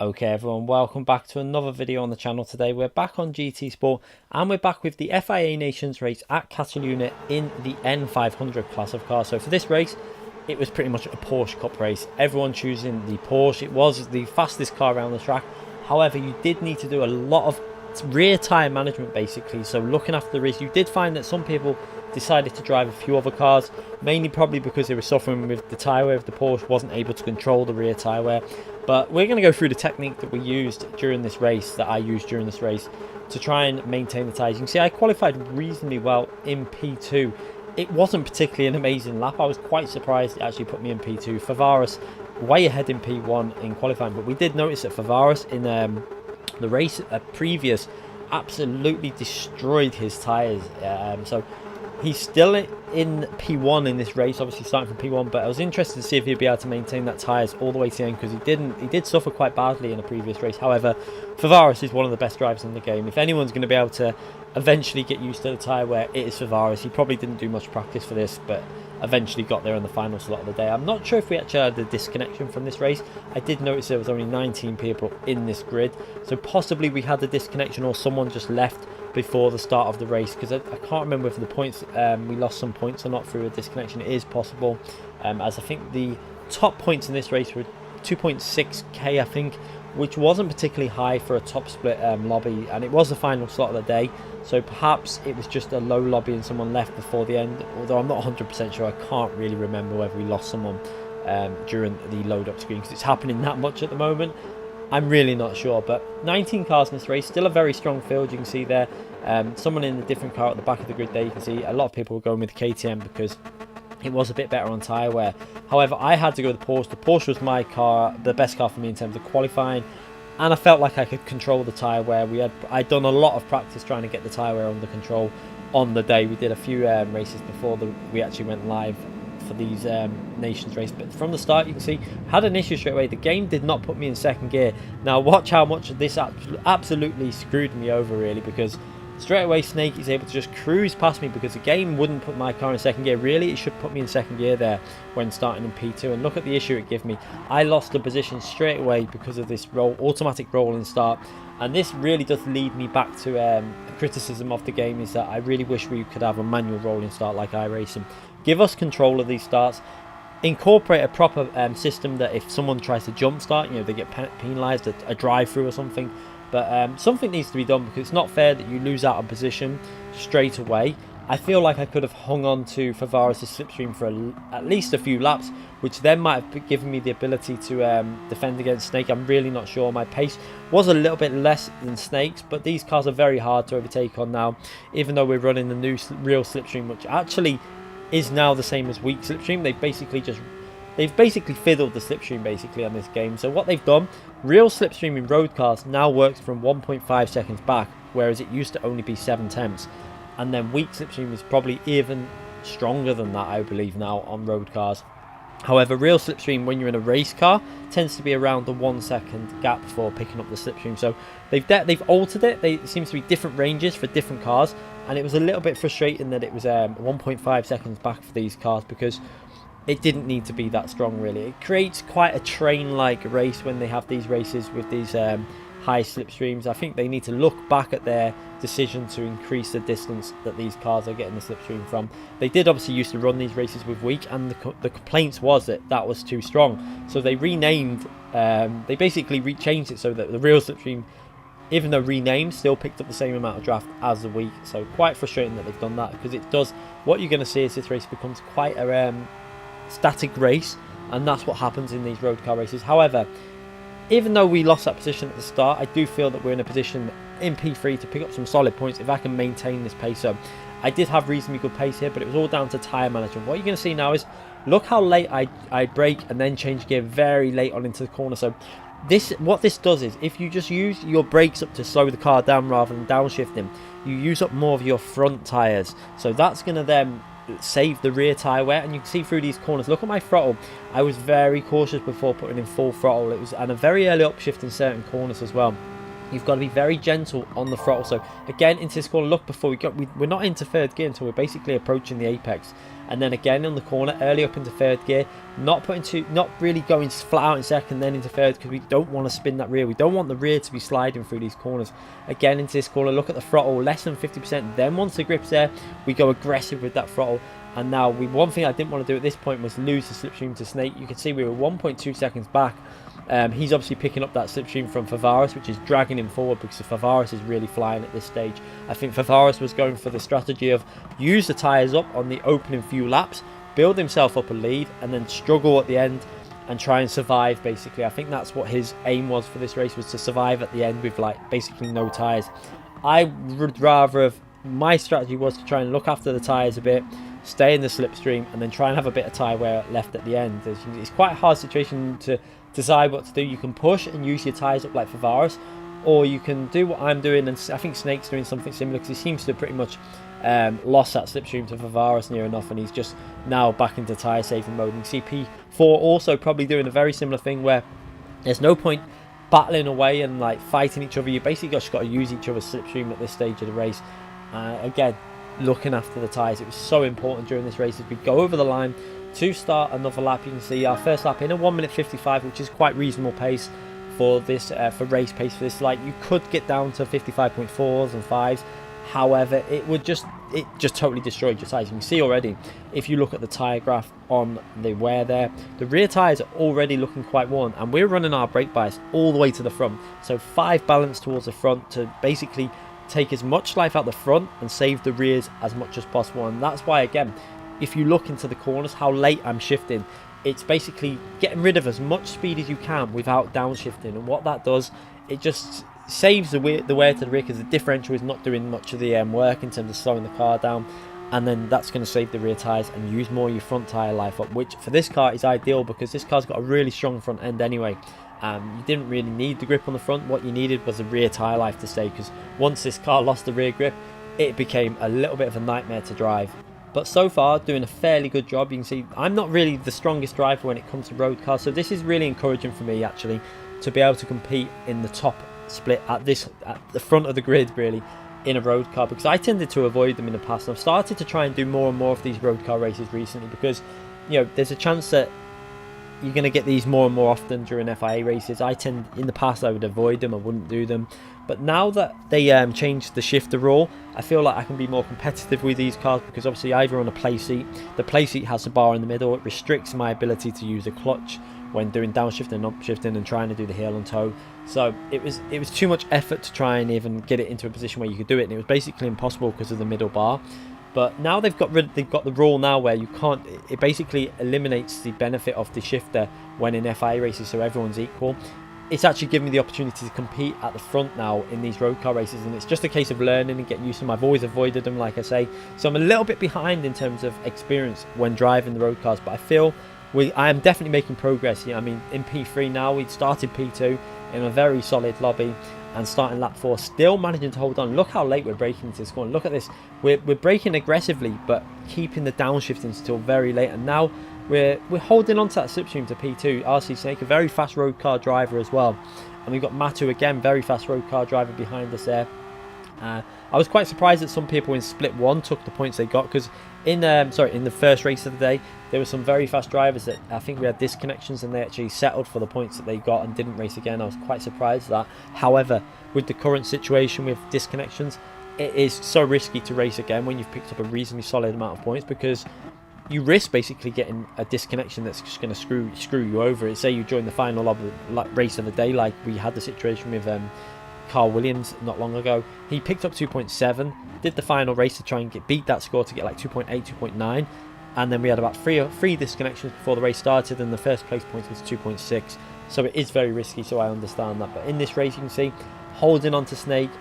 Okay everyone, welcome back to another video on the channel. Today we're back on GT Sport and we're back with the FIA Nations race at Catalunya in the N500 class of cars. So for this race, it was pretty much a Porsche Cup race. Everyone choosing the Porsche. It was the fastest car around the track. However, you did need to do a lot of rear tyre management basically. So looking after the race, you did find that some people decided to drive a few other cars, mainly probably because they were suffering with the tyre wear. The Porsche wasn't able to control the rear tyre wear. But we're going to go through the technique that we used during this race, that I used during this race, to try and maintain the tyres. You can see I qualified reasonably well in P2. It wasn't particularly an amazing lap. I was quite surprised it actually put me in P2. Favaris way ahead in P1 in qualifying, but we did notice that Favaris in the race previous absolutely destroyed his tyres. So he's still in P1 in this race, obviously starting from P1, but I was interested to see if he'd be able to maintain that tyres all the way to the end, because he did suffer quite badly in a previous race. However, Favaris is one of the best drivers in the game. If anyone's going to be able to eventually get used to the tyre wear, it is Favaris. He probably didn't do much practice for this, but eventually got there in the final slot of the day. I'm not sure if we actually had a disconnection from this race. I did notice there was only 19 people in this grid, so possibly we had the disconnection or someone just left before the start of the race, because I can't remember if the points we lost some points or not through a disconnection. It is possible, as I think the top points in this race were 2.6k I think, which wasn't particularly high for a top split lobby, and it was the final slot of the day, so perhaps it was just a low lobby and someone left before the end, although I'm not 100% sure. I can't really remember whether we lost someone during the load up screen, because it's happening that much at the moment. I'm really not sure, but 19 cars in this race, still a very strong field. You can see there someone in a different car at the back of the grid there. You can see a lot of people were going with the KTM because it was a bit better on tyre wear. However, I had to go with the Porsche. The Porsche was my car, the best car for me in terms of qualifying, and I felt like I could control the tyre wear. I'd done a lot of practice trying to get the tyre wear under control on the day. We did a few races before we actually went live for these nations race, but from the start you can see had an issue straight away. The game did not put me in second gear. Now watch how much this absolutely screwed me over really, because straight away Snake is able to just cruise past me, because the game wouldn't put my car in second gear. Really, it should put me in second gear there when starting in P2, and look at the issue it gave me. I lost the position straight away because of this automatic rolling start, and this really does lead me back to a criticism of the game, is that I really wish we could have a manual rolling start like iRacing. Give us control of these starts. Incorporate a proper system that if someone tries to jump start, they get penalised, a drive-through or something. But something needs to be done, because it's not fair that you lose out of position straight away. I feel like I could have hung on to Favaris' slipstream for at least a few laps, which then might have given me the ability to defend against Snake. I'm really not sure. My pace was a little bit less than Snake's, but these cars are very hard to overtake on now, even though we're running the new real slipstream, which actually is now the same as weak slipstream. They've basically fiddled the slipstream basically on this game. So what they've done, real slipstream in road cars now works from 1.5 seconds back, whereas it used to only be 7/10. And then weak slipstream is probably even stronger than that, I believe, now on road cars. However, real slipstream when you're in a race car tends to be around the 1 second gap before picking up the slipstream. So they've altered it. It seems to be different ranges for different cars, and it was a little bit frustrating that it was 1.5 seconds back for these cars, because it didn't need to be that strong really. It creates quite a train-like race when they have these races with these high slipstreams. I think they need to look back at their decision to increase the distance that these cars are getting the slipstream from. They did obviously used to run these races with weak, and the complaints was that was too strong. So they renamed, they basically changed it so that the real slipstream, even though renamed, still picked up the same amount of draft as the weak. So quite frustrating that they've done that, because it does, what you're going to see is this race becomes quite a static race, and that's what happens in these road car races. However, even though we lost that position at the start, I do feel that we're in a position in P3 to pick up some solid points if I can maintain this pace. So I did have reasonably good pace here, but it was all down to tyre management. What you're going to see now is, look how late I brake and then change gear very late on into the corner. So what this does is, if you just use your brakes up to slow the car down rather than downshifting, you use up more of your front tyres. So that's going to then save the rear tyre wear, and you can see through these corners. Look at my throttle. I was very cautious before putting in full throttle. It was, and a very early upshift in certain corners as well. you've got to be very gentle on the throttle. So again, into this corner, look, before we're not into third gear until we're basically approaching the apex, and then again on the corner, early up into third gear, not really going flat out in second, then into third, because we don't want to spin that rear. We don't want the rear to be sliding through these corners. Again, into this corner, look at the throttle, less than 50%. Then once the grip's there, we go aggressive with that throttle. And now, one thing I didn't want to do at this point was lose the slipstream to Snake. You can see we were 1.2 seconds back. He's obviously picking up that slipstream from Favaris, which is dragging him forward, because Favaris is really flying at this stage. I think Favaris was going for the strategy of use the tyres up on the opening few laps, build himself up a lead, and then struggle at the end and try and survive, basically. I think that's what his aim was for this race, was to survive at the end with like basically no tyres. I would rather have, my strategy was to try and look after the tyres a bit, stay in the slipstream, and then try and have a bit of tyre wear left at the end. It's quite a hard situation to decide what to do. You can push and use your tyres up like Favaris, or you can do what I'm doing, and I think Snake's doing something similar, because he seems to pretty much lost that slipstream to Favaris near enough, and he's just now back into tyre saving mode. And you see P4 also probably doing a very similar thing, where there's no point battling away and like fighting each other. You basically just got to use each other's slipstream at this stage of the race. Again, looking after the tyres, it was so important during this race as we go over the line to start another lap. You can see our first lap in a 1:55, which is quite reasonable pace for this, for race pace for this. Like, you could get down to 55.4s and 5s, however it just totally destroyed your tyres. You can see already, if you look at the tyre graph on the wear there, the rear tyres are already looking quite worn, and we're running our brake bias all the way to the front, so 5 balance towards the front to basically take as much life out the front and save the rears as much as possible. And that's why, again, if you look into the corners, how late I'm shifting, it's basically getting rid of as much speed as you can without downshifting. And what that does, it just saves the wear to the rear, because the differential is not doing much of the work in terms of slowing the car down. And then that's going to save the rear tyres and use more of your front tyre life up, which for this car is ideal, because this car's got a really strong front end anyway. You didn't really need the grip on the front. What you needed was the rear tyre life to stay, because once this car lost the rear grip, it became a little bit of a nightmare to drive. But so far, doing a fairly good job. You can see I'm not really the strongest driver when it comes to road cars, so this is really encouraging for me, actually, to be able to compete in the top split at the front of the grid, really, in a road car, because I tended to avoid them in the past. And I've started to try and do more and more of these road car races recently, because, you know, there's a chance that you're going to get these more and more often during FIA races. In the past, I would avoid them, I wouldn't do them. But now that they changed the shifter rule, I feel like I can be more competitive with these cars, because obviously either on a Playseat, the Playseat has a bar in the middle. It restricts my ability to use a clutch when doing downshifting and upshifting and trying to do the heel and toe. So it was too much effort to try and even get it into a position where you could do it, and it was basically impossible because of the middle bar. But now they've got the rule now where you can't. It basically eliminates the benefit of the shifter when in FIA races, so everyone's equal. It's actually given me the opportunity to compete at the front now in these road car races, and it's just a case of learning and getting used to them. I've always avoided them, like I say, so I'm a little bit behind in terms of experience when driving the road cars, but I feel I am definitely making progress. I mean, in P3 now, we'd started P2 in a very solid lobby, and starting lap 4, still managing to hold on. Look how late we're braking into this corner. Look at this. We're braking aggressively, but keeping the downshifting until very late. And now we're holding on to that slipstream to P2. RC Snake, a very fast road car driver as well. And we've got Matu again, very fast road car driver behind us there. I was quite surprised that some people in split 1 took the points they got, because in the first race of the day, there were some very fast drivers that I think we had disconnections, and they actually settled for the points that they got and didn't race again. I was quite surprised at that. However, with the current situation with disconnections, it is so risky to race again when you've picked up a reasonably solid amount of points, because you risk basically getting a disconnection that's just going to screw you over. Say you join the final race of the day, like we had the situation with Carl Williams not long ago. He picked up 2.7, did the final race to try and beat that score to get like 2.8, 2.9, and then we had about three disconnections before the race started, and the first place point was 2.6. So it is very risky, so I understand that. But in this race, you can see holding on to Snake,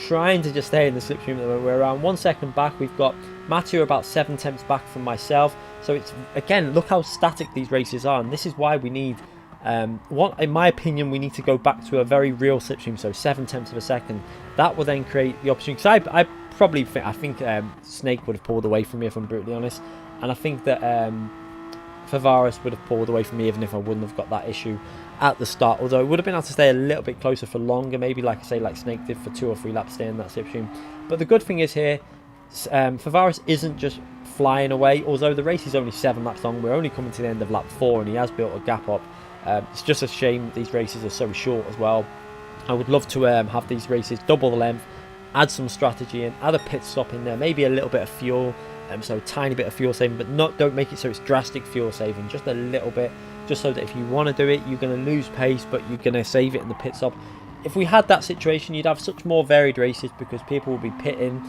trying to just stay in the slipstream. We're around 1 second back. We've got Matthew about 7 tenths back from myself. So it's, again, look how static these races are, and this is why we need, in my opinion, we need to go back to a very real slipstream, so 7 tenths of a second. That will then create the opportunity, because I think Snake would have pulled away from me, if I'm brutally honest. And I think that Favaris would have pulled away from me even if I wouldn't have got that issue at the start, although it would have been able to stay a little bit closer for longer, maybe like I say, like Snake did for 2 or 3 laps staying in that slipstream. But the good thing is here, Favaris isn't just flying away, although the race is only 7 laps long. We're only coming to the end of lap 4 and he has built a gap up. It's just a shame that these races are so short as well. I would love to have these races double the length, add some strategy in, add a pit stop in there, maybe a little bit of fuel, so a tiny bit of fuel saving, but don't make it so it's drastic fuel saving, just a little bit, just so that if you want to do it, you're going to lose pace, but you're going to save it in the pit stop. If we had that situation, you'd have such more varied races because people will be pitting,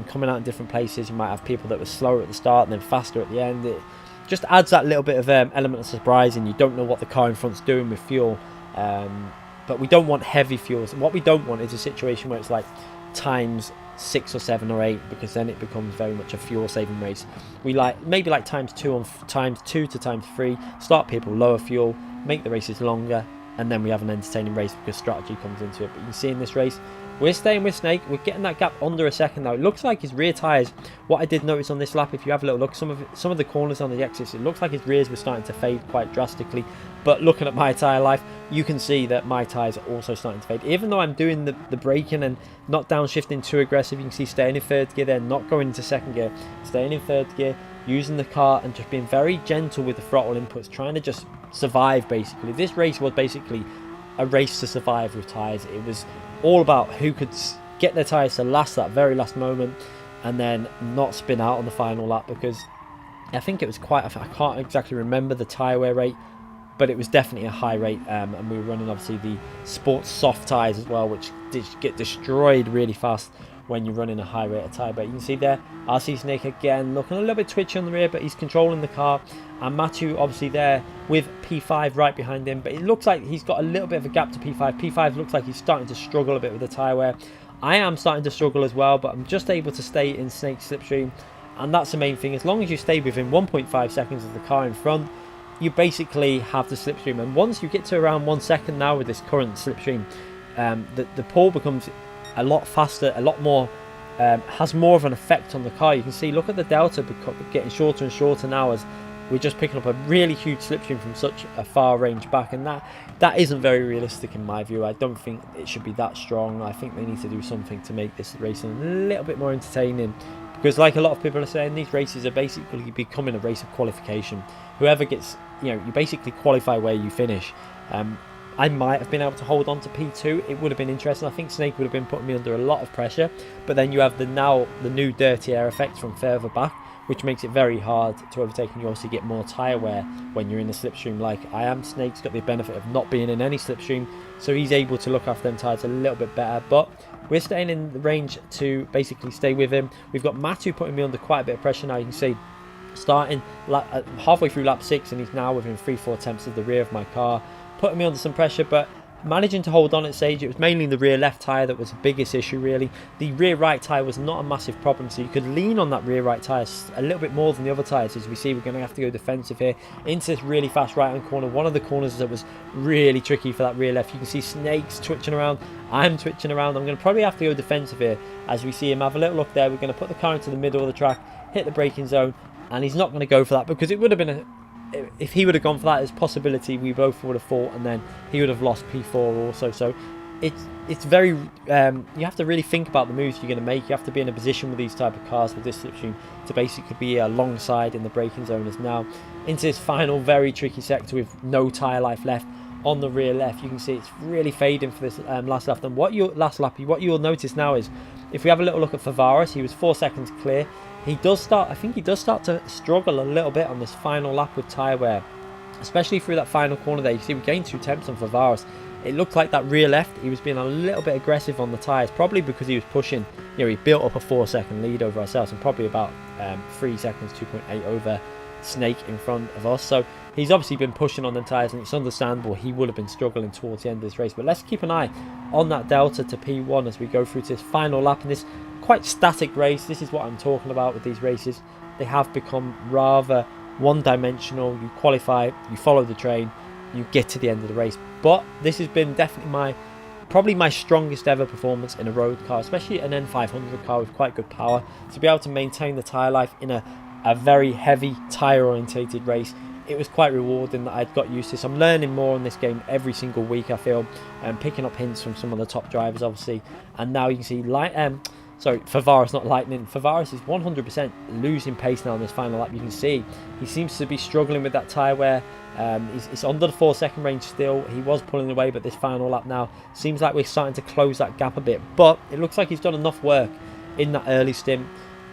coming out in different places. You might have people that were slower at the start and then faster at the end. It just adds that little bit of element of surprise, and you don't know what the car in front's doing with fuel. But we don't want heavy fuels. What we don't want is a situation where it's like times 6 or 7 or 8, because then it becomes very much a fuel saving race. We like maybe like times 2 to times 3, start people lower fuel, make the races longer, and then we have an entertaining race because strategy comes into it. But you can see in this race, we're staying with Snake. We're getting that gap under a second now. It looks like his rear tyres, what I did notice on this lap, if you have a little look, some of the corners on the exits, it looks like his rears were starting to fade quite drastically. But looking at my tyre life, you can see that my tyres are also starting to fade. Even though I'm doing the braking and not downshifting too aggressive, you can see staying in 3rd gear there, not going into 2nd gear, staying in 3rd gear, using the car and just being very gentle with the throttle inputs, trying to just survive basically. This race was basically a race to survive with tyres. It was all about who could get their tyres to last that very last moment and then not spin out on the final lap, because I think it was quite, I can't exactly remember the tyre wear rate, but it was definitely a high rate, and we were running obviously the sports soft tyres as well, which get destroyed really fast when you're running a high rate of tyre. But you can see there, RC Snake again looking a little bit twitchy on the rear, but he's controlling the car, and Matthew obviously there with P5 right behind him, but it looks like he's got a little bit of a gap to P5. P5 looks like he's starting to struggle a bit with the tyre wear. I am starting to struggle as well, but I'm just able to stay in Snake's slipstream, and that's the main thing. As long as you stay within 1.5 seconds of the car in front, you basically have the slipstream. And once you get to around 1 second now with this current slipstream, the pull becomes a lot faster, a lot more, has more of an effect on the car. You can see, look at the delta getting shorter and shorter now as we're just picking up a really huge slipstream from such a far range back, and that isn't very realistic in my view. I don't think it should be that strong. I think they need to do something to make this racing a little bit more entertaining, because like a lot of people are saying, these races are basically becoming a race of qualification. Whoever gets, you basically qualify where you finish. I might have been able to hold on to P2. It would have been interesting. I think Snake would have been putting me under a lot of pressure, but then you have the new dirty air effect from further back, which makes it very hard to overtake, and you obviously get more tyre wear when you're in a slipstream like I am. Snake's got the benefit of not being in any slipstream, so he's able to look after them tyres a little bit better, but we're staying in the range to basically stay with him. We've got Matthew putting me under quite a bit of pressure now. You can see starting halfway through lap 6, and he's now within 3-4 tenths of the rear of my car, putting me under some pressure, but managing to hold on at stage. It was mainly the rear left tyre that was the biggest issue really. The rear right tyre was not a massive problem, so you could lean on that rear right tyre a little bit more than the other tyres. As we see, we're going to have to go defensive here into this really fast right hand corner, one of the corners that was really tricky for that rear left. You can see Snake's twitching around, I'm twitching around. I'm going to probably have to go defensive here as we see him have a little look there. We're going to put the car into the middle of the track, hit the braking zone, and he's not going to go for that, because it would have been if he would have gone for that, there's a possibility we both would have fought, and then he would have lost P4 also. So it's very you have to really think about the moves you're going to make. You have to be in a position with these type of cars with this slipstream to basically be alongside in the braking zone. As now into this final very tricky sector with no tyre life left on the rear left. You can see it's really fading for this last lap. And what you'll notice now is, if we have a little look at Favaris, he was 4 seconds clear. I think he does start to struggle a little bit on this final lap with tyre wear, especially through that final corner there. You see we gained 2 tenths on Favaris. It looked like that rear left, he was being a little bit aggressive on the tyres, probably because he was pushing, he built up a 4-second lead over ourselves, and probably about 3 seconds, 2.8 over Snake in front of us. So he's obviously been pushing on the tyres, and it's understandable he would have been struggling towards the end of this race. But let's keep an eye on that delta to P1 as we go through to this final lap in this quite static race. This is what I'm talking about with these races. They have become rather one-dimensional. You qualify, you follow the train, you get to the end of the race. But this has been definitely probably my strongest ever performance in a road car, especially an N500 car with quite good power. To be able to maintain the tyre life in a very heavy tyre orientated race it was quite rewarding that I'd got used to this. I'm learning more on this game every single week, I feel, and picking up hints from some of the top drivers, obviously. And now you can see Favaris, not Lightning. Favaris is 100% losing pace now in this final lap. You can see he seems to be struggling with that tyre wear. He's under the 4-second range still. He was pulling away, but this final lap now seems like we're starting to close that gap a bit. But it looks like he's done enough work in that early stint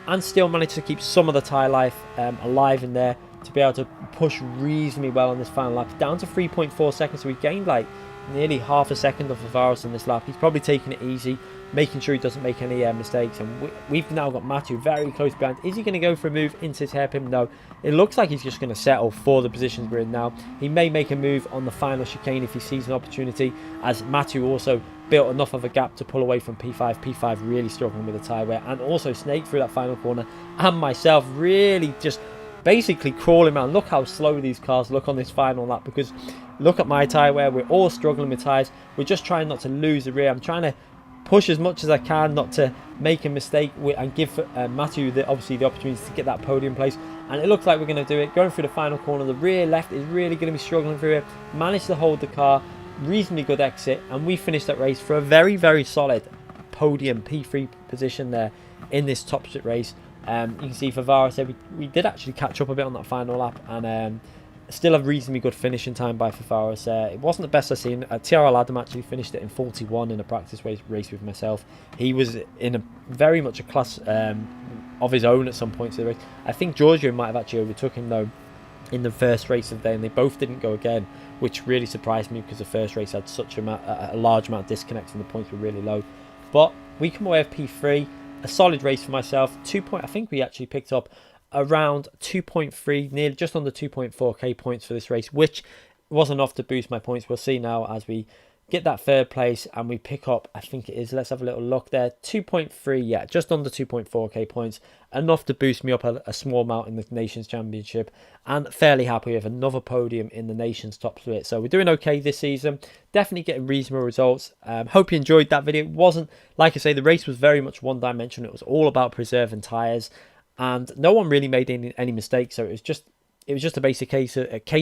and still managed to keep some of the tyre life alive in there to be able to push reasonably well on this final lap. Down to 3.4 seconds, so we gained like nearly half a second of Favaris in this lap. He's probably taking it easy, making sure he doesn't make any mistakes. And we've now got Matthew very close behind. Is he going to go for a move into his hairpin? No. It looks like he's just going to settle for the positions we're in now. He may make a move on the final chicane if he sees an opportunity, as Matthew also built enough of a gap to pull away from P5. P5 really struggling with the tyre wear, and also Snake through that final corner, and myself really just basically crawling around. Look how slow these cars look on this final lap, because look at my tyre wear. We're all struggling with tyres. We're just trying not to lose the rear. I'm trying to push as much as I can not to make a mistake and give Matthew obviously the opportunity to get that podium place, and it looks like we're going to do it. Going through the final corner, the rear left is really going to be struggling through it. Managed to hold the car, reasonably good exit, and we finished that race for a very, very solid podium P3 position there in this top split race. You can see Favaris there, we did actually catch up a bit on that final lap, and still a reasonably good finishing time by Favaris. It wasn't the best I've seen. TRL Adam actually finished it in 41 in a practice race with myself. He was in very much a class of his own at some points of the race. I think Giorgio might have actually overtook him though in the first race of the day, and they both didn't go again, which really surprised me because the first race had such a large amount of disconnects and the points were really low. But we come away with P3, a solid race for myself. I think we actually picked up around 2.3, nearly just under 2.4k points for this race, which was enough to boost my points. We'll see now as we get that third place and we pick up, I think it is, let's have a little look there, 2.3, yeah, just under 2.4k points, enough to boost me up a small amount in the Nations Championship, and fairly happy with another podium in the Nations top split. So we're doing okay this season, definitely getting reasonable results. Hope you enjoyed that video. It wasn't, like I say, the race was very much one dimensional. It was all about preserving tyres, and no one really made any mistakes, so it was just a basic case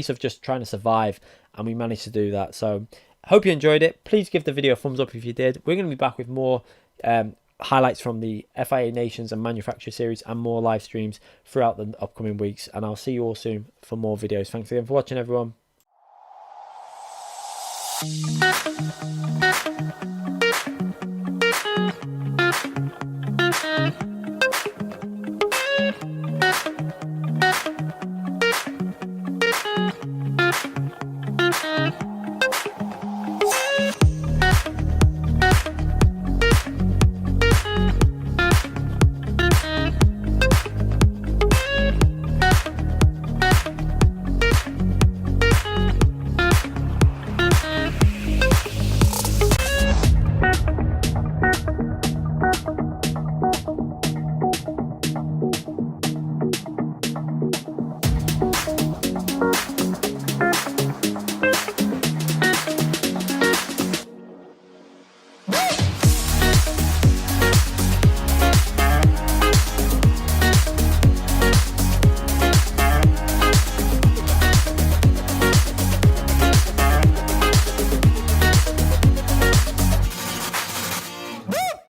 of just trying to survive, and we managed to do that. So hope you enjoyed it. Please give the video a thumbs up if you did. We're going to be back with more highlights from the FIA Nations and Manufacturer Series and more live streams throughout the upcoming weeks, and I'll see you all soon for more videos. Thanks again for watching, everyone.